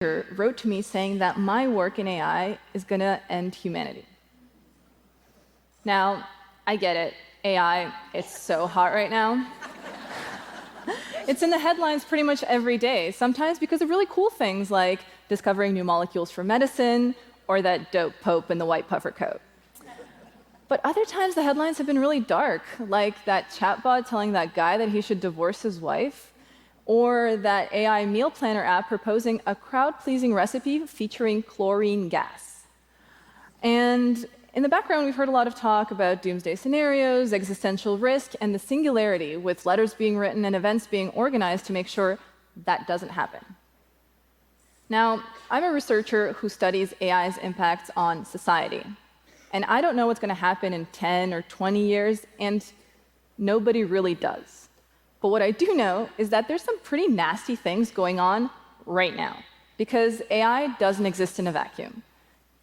wrote to me saying that my work in AI is going to end humanity. Now, I get it. AI, it's so hot right now. It's in the headlines pretty much every day, sometimes because of really cool things like discovering new molecules for medicine or that dope pope in the white puffer coat. But other times the headlines have been really dark, like that chatbot telling that guy that he should divorce his wife, or that AI meal planner app proposing a crowd-pleasing recipe featuring chlorine gas. And in the background, we've heard a lot of talk about doomsday scenarios, existential risk, and the singularity, with letters being written and events being organized to make sure that doesn't happen. Now, I'm a researcher who studies AI's impacts on society. And I don't know what's going to happen in 10 or 20 years, and nobody really does. But what I do know is that there's some pretty nasty things going on right now, because AI doesn't exist in a vacuum.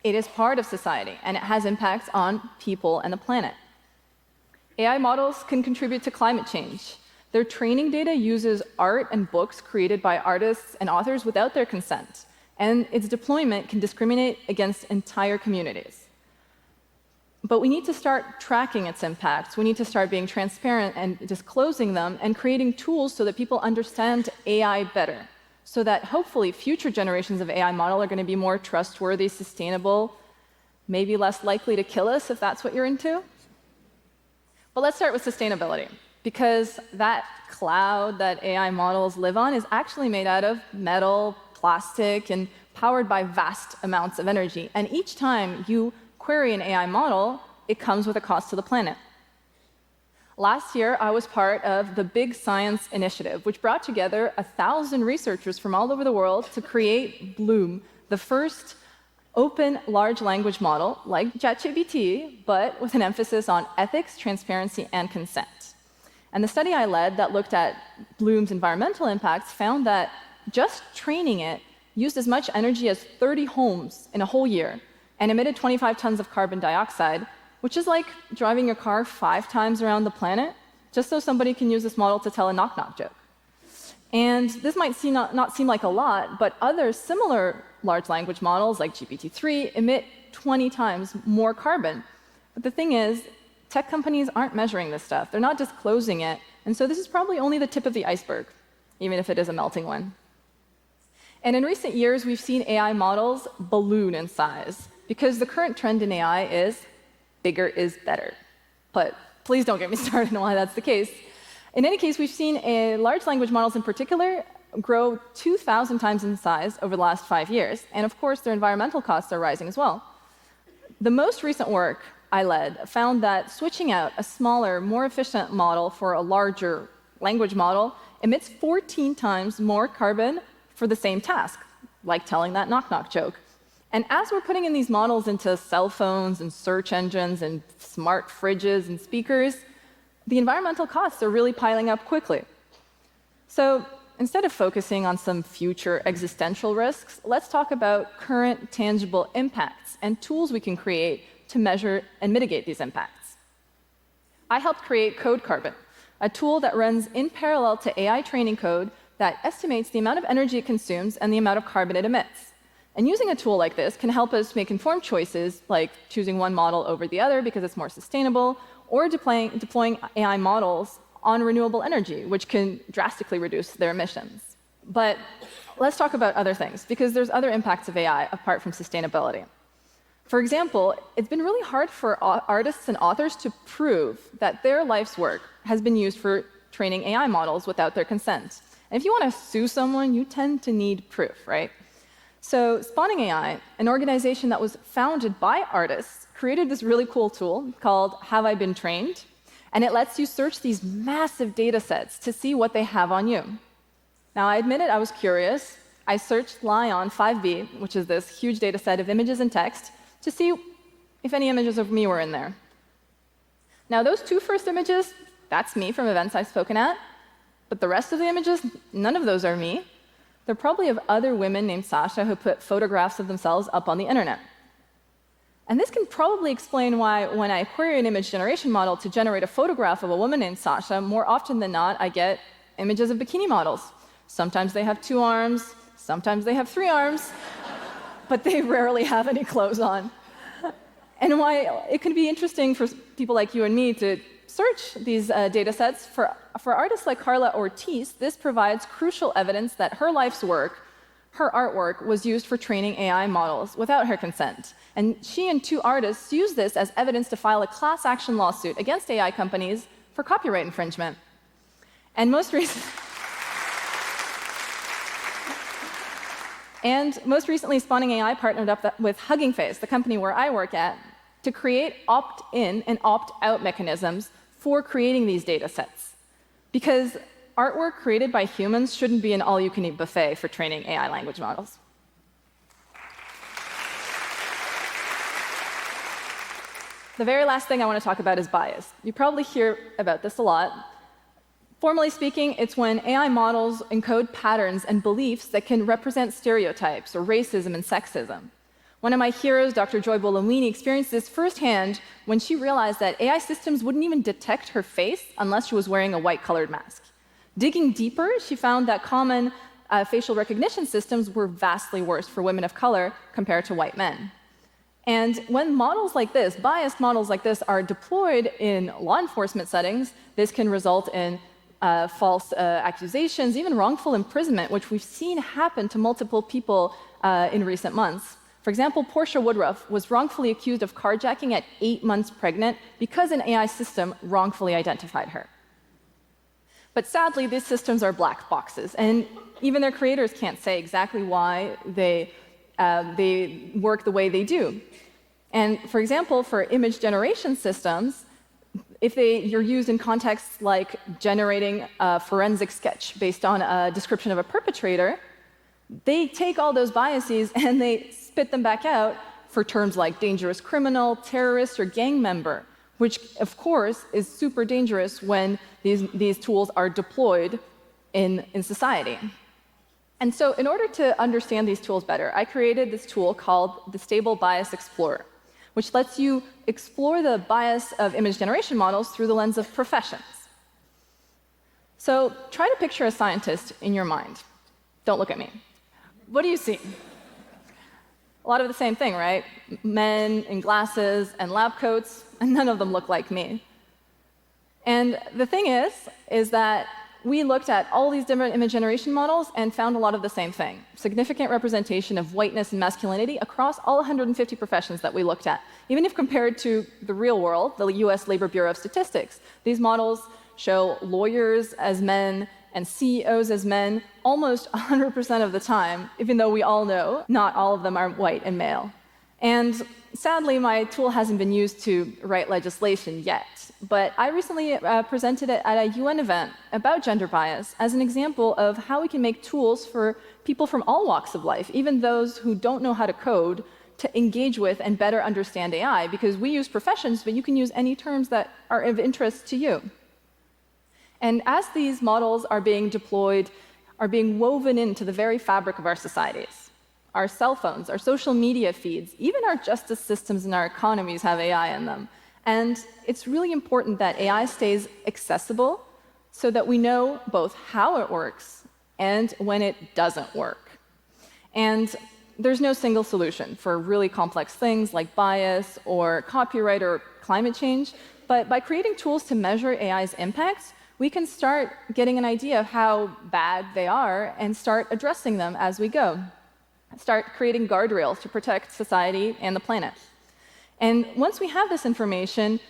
It is part of society, and it has impacts on people and the planet. AI models can contribute to climate change. Their training data uses art and books created by artists and authors without their consent, and its deployment can discriminate against entire communities. But we need to start tracking its impacts. We need to start being transparent and disclosing them and creating tools so that people understand AI better, so that hopefully future generations of AI model are going to be more trustworthy, sustainable, maybe less likely to kill us if that's what you're into. But let's start with sustainability, because that cloud that AI models live on is actually made out of metal, plastic, and powered by vast amounts of energy. And each time you query an AI model, it comes with a cost to the planet. Last year, I was part of the Big Science Initiative, which brought together 1,000 researchers from all over the world to create Bloom, the first open large language model like ChatGPT, but with an emphasis on ethics, transparency, and consent. And the study I led that looked at Bloom's environmental impacts found that just training it used as much energy as 30 homes in a whole year, and emitted 25 tons of carbon dioxide, which is like driving your car 5 times around the planet, just so somebody can use this model to tell a knock-knock joke. And this might not seem like a lot, but other similar large language models, like GPT-3, emit 20 times more carbon. But the thing is, tech companies aren't measuring this stuff. They're not disclosing it, and so this is probably only the tip of the iceberg, even if it is a melting one. And in recent years, we've seen AI models balloon in size, because the current trend in AI is bigger is better. But please don't get me started on why that's the case. In any case, we've seen large language models in particular grow 2,000 times in size over the last 5 years. And of course, their environmental costs are rising as well. The most recent work I led found that switching out a smaller, more efficient model for a larger language model emits 14 times more carbon for the same task, like telling that knock-knock joke. And as we're putting in these models into cell phones and search engines and smart fridges and speakers, the environmental costs are really piling up quickly. So instead of focusing on some future existential risks, let's talk about current tangible impacts and tools we can create to measure and mitigate these impacts. I helped create Code Carbon, a tool that runs in parallel to AI training code that estimates the amount of energy it consumes and the amount of carbon it emits. And using a tool like this can help us make informed choices, like choosing one model over the other because it's more sustainable, or deploying AI models on renewable energy, which can drastically reduce their emissions. But let's talk about other things, because there's other impacts of AI apart from sustainability. For example, it's been really hard for artists and authors to prove that their life's work has been used for training AI models without their consent. And if you want to sue someone, you tend to need proof, right? So Spawning AI, an organization that was founded by artists, created this really cool tool called Have I Been Trained? And it lets you search these massive data sets to see what they have on you. Now, I admit it, I was curious. I searched Lion 5B, which is this huge data set of images and text, to see if any images of me were in there. Now, those 2 first images, that's me from events I've spoken at. But the rest of the images, none of those are me. They're probably of other women named Sasha who put photographs of themselves up on the internet. And this can probably explain why when I query an image generation model to generate a photograph of a woman named Sasha, more often than not, I get images of bikini models. Sometimes they have 2 arms, Sometimes they have 3 arms, but they rarely have any clothes on. And why it can be interesting for people like you and me to search these data sets, for artists like Carla Ortiz, this provides crucial evidence that her life's work, her artwork, was used for training AI models without her consent. And she and 2 artists used this as evidence to file a class action lawsuit against AI companies for copyright infringement. And most recently, Spawning AI partnered up with Hugging Face, the company where I work at, to create opt-in and opt-out mechanisms for creating these data sets. Because artwork created by humans shouldn't be an all-you-can-eat buffet for training AI language models. The very last thing I want to talk about is bias. You probably hear about this a lot. Formally speaking, it's when AI models encode patterns and beliefs that can represent stereotypes or racism and sexism. One of my heroes, Dr. Joy Buolamwini, experienced this firsthand when she realized that AI systems wouldn't even detect her face unless she was wearing a white-colored mask. Digging deeper, she found that common facial recognition systems were vastly worse for women of color compared to white men. And when models like this, biased models like this, are deployed in law enforcement settings, this can result in false accusations, even wrongful imprisonment, which we've seen happen to multiple people in recent months. For example, Portia Woodruff was wrongfully accused of carjacking at 8 months pregnant because an AI system wrongfully identified her. But sadly, these systems are black boxes, and even their creators can't say exactly why they work the way they do. And for example, for image generation systems, if you're used in contexts like generating a forensic sketch based on a description of a perpetrator, they take all those biases and they spit them back out for terms like dangerous criminal, terrorist, or gang member, which of course is super dangerous when these tools are deployed in society. And so in order to understand these tools better, I created this tool called the Stable Bias Explorer, which lets you explore the bias of image generation models through the lens of professions. So try to picture a scientist in your mind. Don't look at me. What do you see? A lot of the same thing, right? Men in glasses and lab coats, and none of them look like me. And the thing is that we looked at all these different image generation models and found a lot of the same thing. Significant representation of whiteness and masculinity across all 150 professions that we looked at. Even if compared to the real world, the US Labor Bureau of Statistics, these models show lawyers as men and CEOs as men almost 100% of the time, even though we all know not all of them are white and male. And sadly, my tool hasn't been used to write legislation yet. But I recently presented it at a UN event about gender bias as an example of how we can make tools for people from all walks of life, even those who don't know how to code, to engage with and better understand AI, because we use professions, but you can use any terms that are of interest to you. And as these models are being deployed, are being woven into the very fabric of our societies, our cell phones, our social media feeds, even our justice systems and our economies have AI in them. And it's really important that AI stays accessible so that we know both how it works and when it doesn't work. And there's no single solution for really complex things like bias or copyright or climate change, but by creating tools to measure AI's impacts, we can start getting an idea of how bad they are and start addressing them as we go. Start creating guardrails to protect society and the planet. And once we have this information,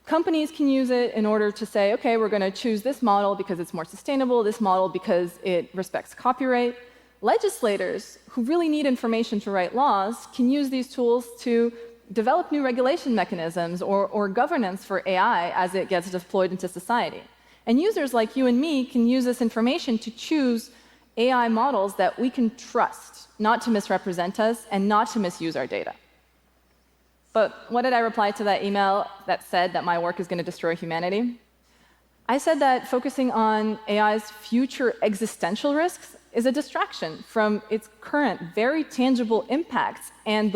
companies can use it in order to say, okay, we're going to choose this model because it's more sustainable, this model because it respects copyright. Legislators who really need information to write laws can use these tools to develop new regulation mechanisms or governance for AI as it gets deployed into society. And users like you and me can use this information to choose AI models that we can trust, not to misrepresent us and not to misuse our data. But what did I reply to that email that said that my work is going to destroy humanity? I said that focusing on AI's future existential risks is a distraction from its current very tangible impacts and the